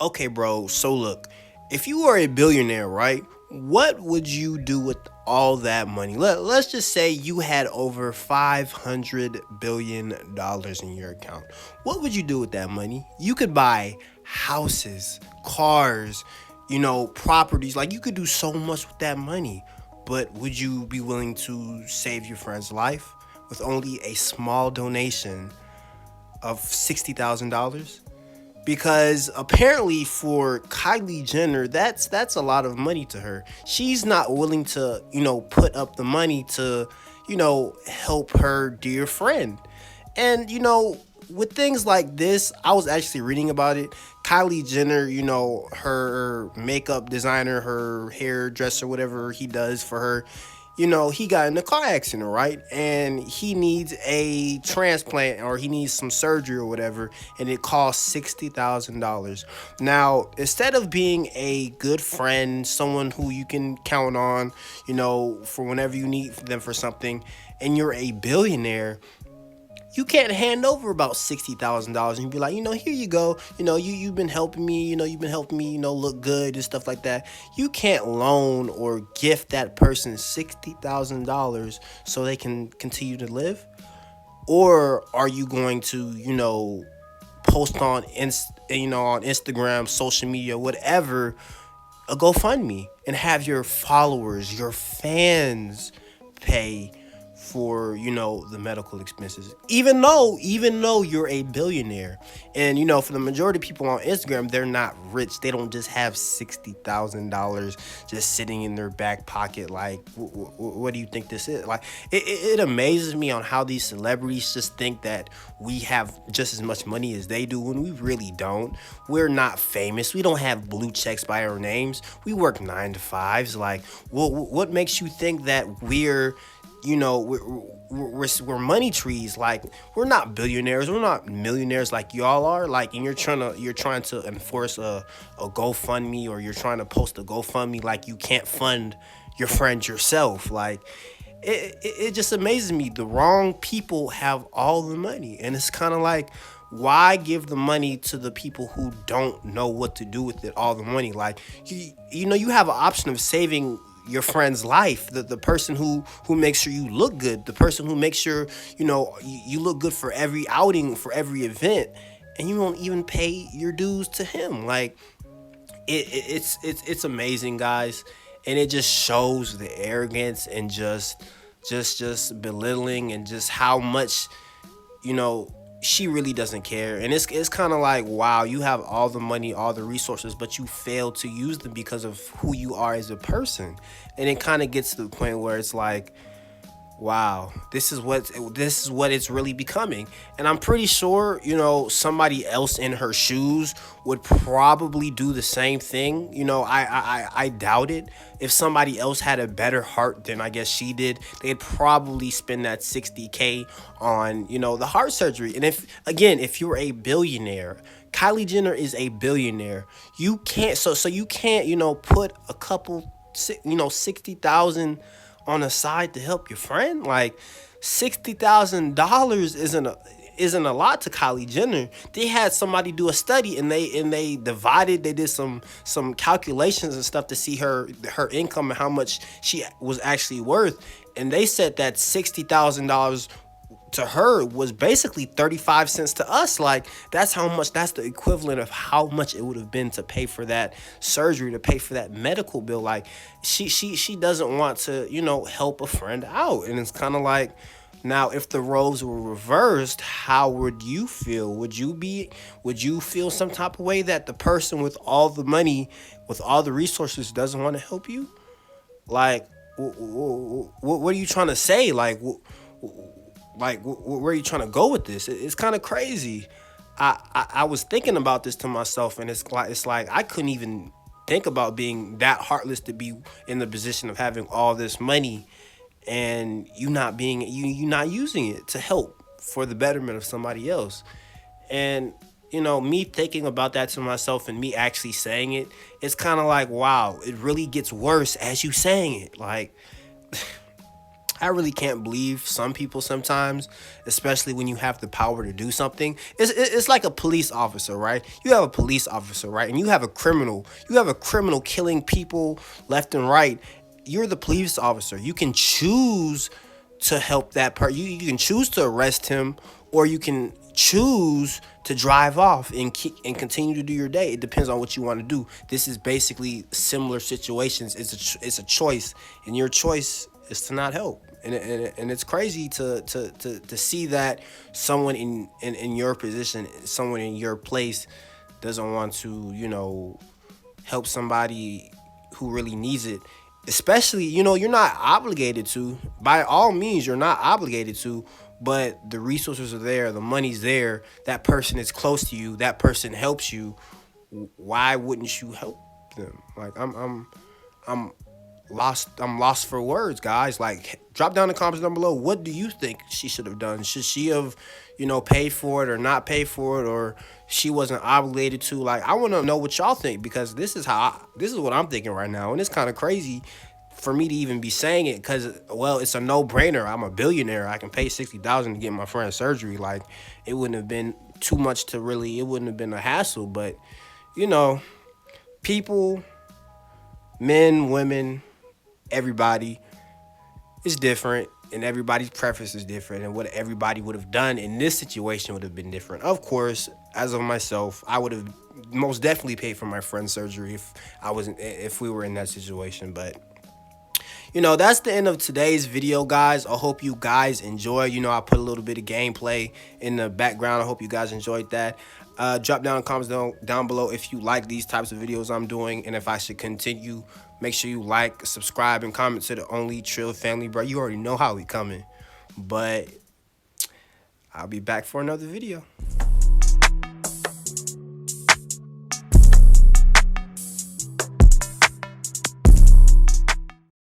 Okay, bro. So look, if you are a billionaire, right? What would you do with all that money? Let's just say you had over $500 billion in your account. What would you do with that money? You could buy houses, cars, properties. Like you could do so much with that money. But would you be willing to save your friend's life with only a small donation of $60,000? Because apparently for Kylie Jenner, that's a lot of money to her. She's not willing to, put up the money to, help her dear friend. And with things like this, I was actually reading about it. Kylie Jenner, her makeup designer, her hairdresser, whatever he does for her, he got in a car accident, right? And he needs a transplant or he needs some surgery or whatever, and it costs $60,000. Now, instead of being a good friend, someone who you can count on, for whenever you need them for something, and you're a billionaire, you can't hand over about $60,000 and be like, here you go. You've been helping me. You've been helping me. Look good and stuff like that. You can't loan or gift that person $60,000 so they can continue to live. Or are you going to, post on on Instagram, social media, whatever, a GoFundMe and have your followers, your fans pay for the medical expenses, even though you're a billionaire. And for the majority of people on Instagram, they're not rich. They don't just have $60,000 just sitting in their back pocket. Like what do you think this is? Like it amazes me on how these celebrities just think that we have just as much money as they do when we really don't. We're not famous. We don't have blue checks by our names. We work 9 to 5s. Like what makes you think that we're money trees? Like we're not billionaires, we're not millionaires like y'all are. Like, and you're trying to enforce a GoFundMe, or you're trying to post a GoFundMe like you can't fund your friend yourself. Like it just amazes me. The wrong people have all the money, and it's kind of like, why give the money to the people who don't know what to do with it, all the money? Like you have an option of saving your friend's life, the person who makes sure you look good, the person who makes sure you look good for every outing, for every event, and you won't even pay your dues to him. Like it's amazing, guys, and it just shows the arrogance and just belittling, and just how much you know she really doesn't care. And it's kind of like, wow, you have all the money, all the resources, but you fail to use them because of who you are as a person. And it kind of gets to the point where it's like, wow, this is what it's really becoming. And I'm pretty sure, somebody else in her shoes would probably do the same thing. I doubt it. If somebody else had a better heart than I guess she did, they'd probably spend that 60K on, the heart surgery. And if you're a billionaire, Kylie Jenner is a billionaire. You can't, so you can't, put a couple, 60,000 on the side to help your friend. Like $60,000 isn't a lot to Kylie Jenner. They had somebody do a study, and they did some calculations and stuff to see her income and how much she was actually worth, and they said that $60,000 to her was basically 35 cents to us. Like that's the equivalent of how much it would have been to pay for that surgery, to pay for that medical bill. Like she doesn't want to, help a friend out. And it's kind of like, now if the roles were reversed, how would you feel? Would you feel some type of way that the person with all the money, with all the resources, doesn't want to help you? Like what are you trying to say? Like where are you trying to go with this? It's kind of crazy. I was thinking about this to myself, and it's like I couldn't even think about being that heartless to be in the position of having all this money, and you not using it to help for the betterment of somebody else. And me thinking about that to myself and me actually saying it, it's kind of like, wow, it really gets worse as you saying it. Like I really can't believe some people sometimes, especially when you have the power to do something. It's like a police officer, right? You have a police officer, right? And you have a criminal. You have a criminal killing people left and right. You're the police officer. You can choose to help that part. You can choose to arrest him, or you can choose to drive off and continue to do your day. It depends on what you want to do. This is basically similar situations. It's a choice, and your choice is to not help. And it's crazy to see that someone in your position, someone in your place, doesn't want to, help somebody who really needs it. Especially, you're not obligated to. By all means, you're not obligated to, but the resources are there, the money's there, that person is close to you, that person helps you. Why wouldn't you help them? Like I'm I'm lost for words, guys. Like, drop down the comments down below. What do you think she should have done? Should she have, paid for it or not pay for it, or she wasn't obligated to? Like, I want to know what y'all think, because this is what I'm thinking right now, and it's kind of crazy for me to even be saying it, because, well, it's a no-brainer. I'm a billionaire. I can pay $60,000 to get my friend's surgery. Like, it wouldn't have been too much to really. It wouldn't have been a hassle, but people, men, women, everybody is different, and everybody's preference is different, and what everybody would have done in this situation would have been different. Of course, as of myself, I would have most definitely paid for my friend's surgery if we were in that situation. But that's the end of today's video, guys. I hope you guys enjoy. I put a little bit of gameplay in the background. I hope you guys enjoyed that. Drop down in the comments down below if you like these types of videos I'm doing, and if I should continue. Make sure you like, subscribe, and comment to the Only Trill family, bro. You already know how we coming. But I'll be back for another video.